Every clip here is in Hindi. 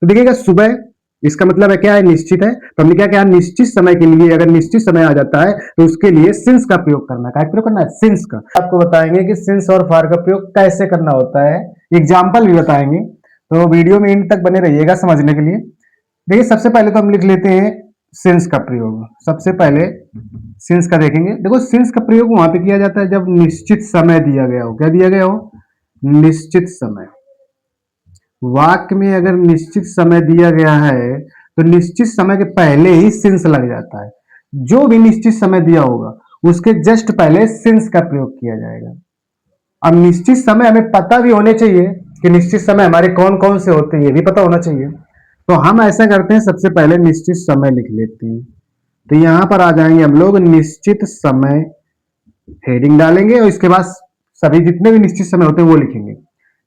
तो देखिएगा सुबह, इसका मतलब है क्या है, निश्चित है। तो हमने क्या क्या, निश्चित समय के लिए अगर निश्चित समय आ जाता है तो उसके लिए सिंस का प्रयोग करना है। क्या प्रयोग करना है? सिंस का। आपको बताएंगे कि सिंस और फॉर का प्रयोग कैसे करना होता है, एग्जाम्पल भी बताएंगे। तो वीडियो में इन तक बने रहिएगा समझने के लिए। देखिए सबसे पहले तो हम लिख लेते हैं सिंस का प्रयोग। सबसे पहले सिंस का देखेंगे। देखो सिंस का प्रयोग वहां पे किया जाता है जब निश्चित समय दिया गया हो। क्या दिया गया हो? निश्चित समय। वाक्य में अगर निश्चित समय दिया गया है तो निश्चित समय के पहले ही सिंस लग जाता है। जो भी निश्चित समय दिया होगा उसके जस्ट पहले सिंस का प्रयोग किया जाएगा। अब निश्चित समय हमें पता भी होने चाहिए कि निश्चित समय हमारे कौन कौन से होते हैं, ये भी पता होना चाहिए। तो हम ऐसा करते हैं, सबसे पहले निश्चित समय लिख लेते हैं। तो यहां पर आ जाएंगे हम लोग निश्चित समय, हेडिंग डालेंगे और इसके बाद सभी जितने भी निश्चित समय होते हैं वो लिखेंगे।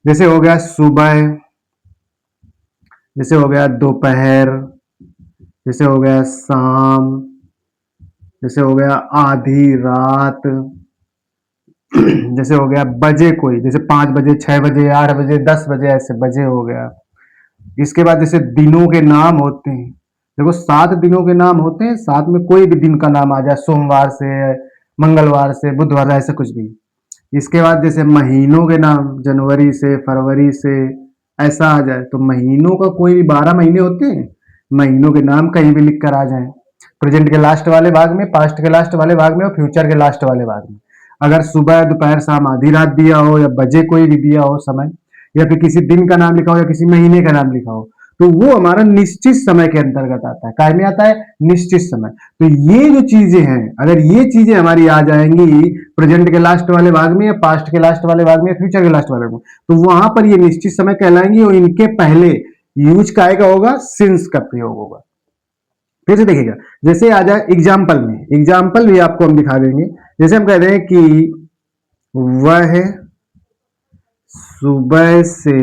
जैसे हो गया सुबह, जैसे हो गया दोपहर, जैसे हो गया शाम, जैसे हो गया आधी रात, जैसे हो गया बजे, कोई जैसे 5 बजे, 6 बजे, 8 बजे, 10 बजे, ऐसे बजे हो गया। इसके बाद जैसे दिनों के नाम होते हैं, देखो 7 दिनों के नाम होते हैं, साथ में कोई भी दिन का नाम आ जाए, सोमवार से, मंगलवार से, बुधवार से, ऐसे कुछ भी। इसके बाद जैसे महीनों के नाम, जनवरी से, फरवरी से, ऐसा आ जाए तो महीनों का कोई भी 12 महीने होते हैं, महीनों के नाम कहीं भी लिख कर आ जाए, प्रेजेंट के लास्ट वाले भाग में, पास्ट के लास्ट वाले भाग में और फ्यूचर के लास्ट वाले भाग में। अगर सुबह दोपहर शाम आधी रात दिया हो या बजे कोई भी दिया हो समय, या फिर किसी दिन का नाम लिखा हो या किसी महीने का नाम लिखा हो, तो वो हमारा निश्चित समय के अंतर्गत आता है। काय में आता है? निश्चित समय। तो ये जो चीजें हैं, अगर ये चीजें हमारी आ जाएंगी प्रेजेंट के लास्ट वाले भाग में या पास्ट के लास्ट वाले भाग में या फ्यूचर के लास्ट वाले भाग में, तो वहां पर ये निश्चित समय कहलाएंगी और इनके पहले यूज काय का होगा? सिंस का प्रयोग होगा। फिर से देखिएगा, जैसे आ जाए एग्जाम्पल में, एग्जाम्पल भी आपको हम दिखा देंगे। जैसे हम कह रहे हैं कि वह सुबह से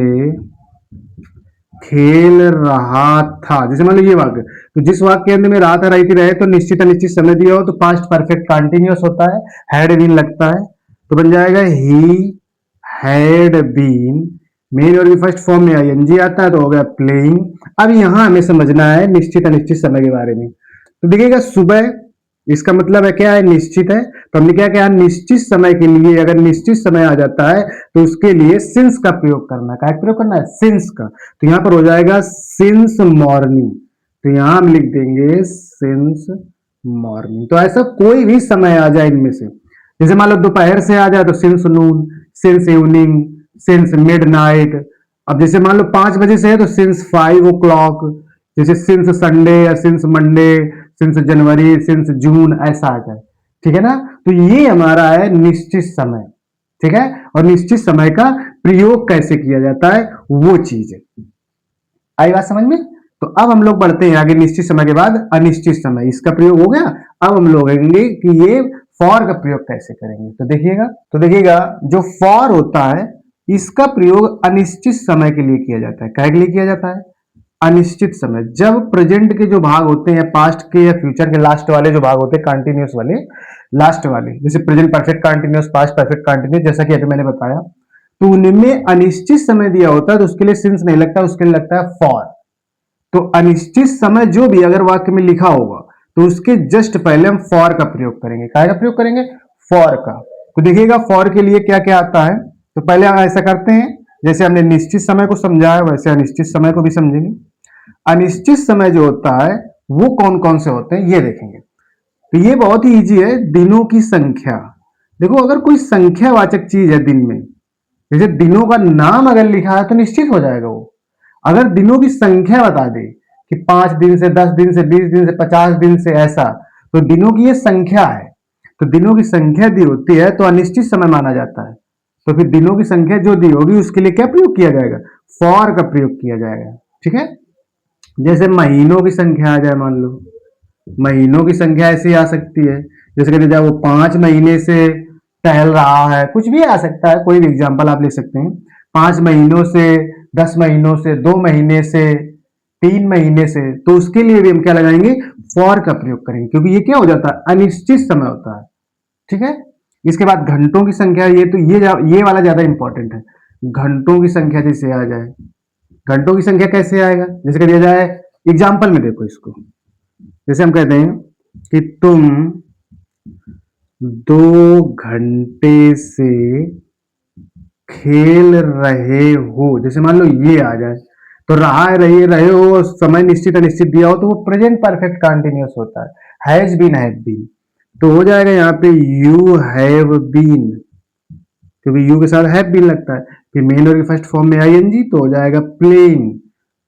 खेल रहा था, जैसे मान लो ये वाक्य, तो जिस वाक्य के अंदर में रात रहती रहे तो निश्चित अनिश्चित समय दिया हो तो पास्ट परफेक्ट कंटिन्यूअस होता है, हैड बीन लगता है, तो बन जाएगा ही हैड बीन। मेन और फर्स्ट फॉर्म में आईएनजी आता है तो हो गया प्लेइंग। अब यहां हमें समझना है निश्चित अनिश्चित समय के बारे में। तो देखिएगा सुबह, इसका मतलब है क्या है? निश्चित है। तो हमने क्या किया, निश्चित समय के लिए अगर निश्चित समय आ जाता है तो उसके लिए सिंस का प्रयोग करना है। क्या प्रयोग करना है? सिंस का। तो यहां पर हो जाएगा सिंस मॉर्निंग, तो यहां हम लिख देंगे सिंस मॉर्निंग। तो ऐसा कोई भी समय आ जाए इनमें से, जैसे मान लो दोपहर से आ जाए तो सिंस नून, सिंस इवनिंग, सिंस मिडनाइट। अब जैसे मान लो 5 बजे से है तो सिंस 5 o'clock, जैसे सिंस संडे या since Monday, since January, since June, ऐसा आ जाए। ठीक है ना? तो ये हमारा है निश्चित समय। ठीक है? और निश्चित समय का प्रयोग कैसे किया जाता है वो चीज है। आई बात समझ में? तो अब हम लोग बढ़ते हैं आगे, निश्चित समय के बाद अनिश्चित समय, इसका प्रयोग हो गया। अब हम लोग देखेंगे कि ये फॉर का प्रयोग कैसे करेंगे। तो देखिएगा जो फॉर होता है इसका प्रयोग अनिश्चित समय के लिए किया जाता है। क्या के लिए किया जाता है? अनिश्चित समय। जब प्रेजेंट के जो भाग होते हैं, पास्ट के या फ्यूचर के लास्ट वाले जो भाग होते हैं, कंटिन्यूस वाले लास्ट वाले, जैसे present perfect continuous, past perfect continuous, जैसा कि अभी मैंने बताया, तो उनमें अनिश्चित समय दिया होता है तो उसके लिए सिंस नहीं लगता, उसके लिए लगता है फॉर। तो अनिश्चित समय जो भी अगर वाक्य में लिखा होगा तो उसके जस्ट पहले हम फॉर का प्रयोग करेंगे। क्या का प्रयोग करेंगे? फॉर का। तो देखिएगा फॉर के लिए क्या क्या आता है। तो पहले हम ऐसा करते हैं, जैसे हमने निश्चित समय को समझाया वैसे अनिश्चित समय को भी समझेंगे। अनिश्चित समय जो होता है वो कौन कौन से होते हैं ये देखेंगे। तो ये बहुत ही इजी है, दिनों की संख्या। देखो अगर कोई संख्यावाचक चीज है दिन में, जैसे दिनों का नाम अगर लिखा है तो निश्चित हो जाएगा वो। अगर दिनों की संख्या बता दे कि 5 दिन से, 10 दिन से, 20 दिन से, 50 दिन से, ऐसा, तो दिनों की ये संख्या है। तो दिनों की संख्या दी होती है तो अनिश्चित समय माना जाता है। तो फिर दिनों की संख्या जो दी होगी उसके लिए क्या प्रयोग किया जाएगा? फॉर का प्रयोग किया जाएगा। ठीक है? जैसे महीनों की संख्या आ जाए, मान लो महीनों की संख्या ऐसी आ सकती है, जैसे कहते जाए वो 5 महीने से टहल रहा है, कुछ भी आ सकता है, कोई भी एग्जाम्पल आप ले सकते हैं। 5 महीनों से, 10 महीनों से, 2 महीने से, 3 महीने से, तो उसके लिए भी हम क्या लगाएंगे? फॉर का प्रयोग करेंगे, क्योंकि ये क्या हो जाता है? अनिश्चित समय होता है। ठीक है? इसके बाद घंटों की संख्या, ये तो ये वाला ज्यादा इंपॉर्टेंट है। घंटों की संख्या जैसे आ जाए, घंटों की संख्या कैसे आएगा, जैसे कह दिया जाए एग्जाम्पल में, देखो इसको, जैसे हम कहते हैं कि तुम 2 घंटे से खेल रहे हो, जैसे मान लो ये आ जाए, तो रहे हो और समय निश्चित अनिश्चित दिया हो तो वो प्रेजेंट परफेक्ट कंटिन्यूअस होता है, हैज बीन, हैव बीन। तो हो जाएगा यहाँ पे यू हैव बीन, क्योंकि यू के साथ हैव बीन लगता है, फिर मेन वर्ब की फर्स्ट फॉर्म में आईएनजी तो हो जाएगा प्लेइंग।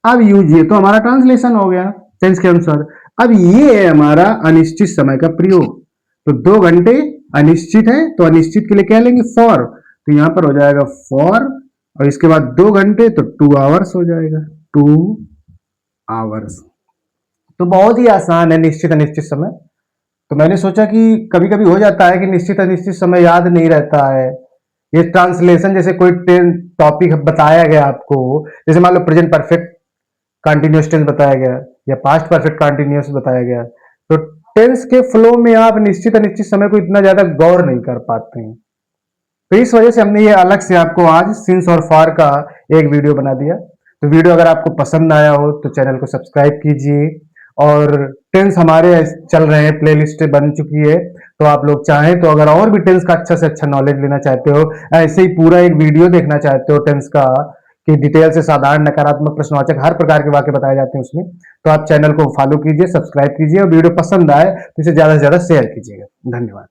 अब यूज, ये तो हमारा ट्रांसलेशन हो गया टेंस के अनुसार। अब ये है हमारा अनिश्चित समय का प्रयोग। तो 2 घंटे अनिश्चित है तो अनिश्चित के लिए क्या लेंगे, फॉर, तो यहां पर हो जाएगा फॉर, और इसके बाद 2 घंटे तो 2 आवर्स हो जाएगा, 2 आवर्स। तो बहुत ही आसान है निश्चित अनिश्चित समय। तो मैंने सोचा कि कभी कभी हो जाता है कि निश्चित अनिश्चित समय याद नहीं रहता है, ये ट्रांसलेशन, जैसे कोई टॉपिक बताया गया आपको, जैसे मान लो प्रेजेंट परफेक्ट कंटिन्यूअस टेंस बताया गया या पास्ट परफेक्ट कंटिन्यूअस बताया गया, तो टेंस के फ्लो में आप निश्चित अनिश्चित समय को इतना ज्यादा गौर नहीं कर पाते हैं। तो इस वजह से हमने ये अलग से आपको आज सिंस और फॉर का एक वीडियो बना दिया। तो वीडियो अगर आपको पसंद आया हो तो चैनल को सब्सक्राइब कीजिए, और टेंस हमारे चल रहे हैं, प्लेलिस्ट बन चुकी है, तो आप लोग चाहें तो अगर और भी टेंस का अच्छा से अच्छा नॉलेज लेना चाहते हो, ऐसे ही पूरा एक वीडियो देखना चाहते हो टेंस का कि डिटेल से साधारण नकारात्मक प्रश्नवाचक हर प्रकार के वाक्य बताए जाते हैं उसमें, तो आप चैनल को फॉलो कीजिए, सब्सक्राइब कीजिए, और वीडियो पसंद आए तो इसे ज्यादा से ज्यादा शेयर कीजिएगा। धन्यवाद।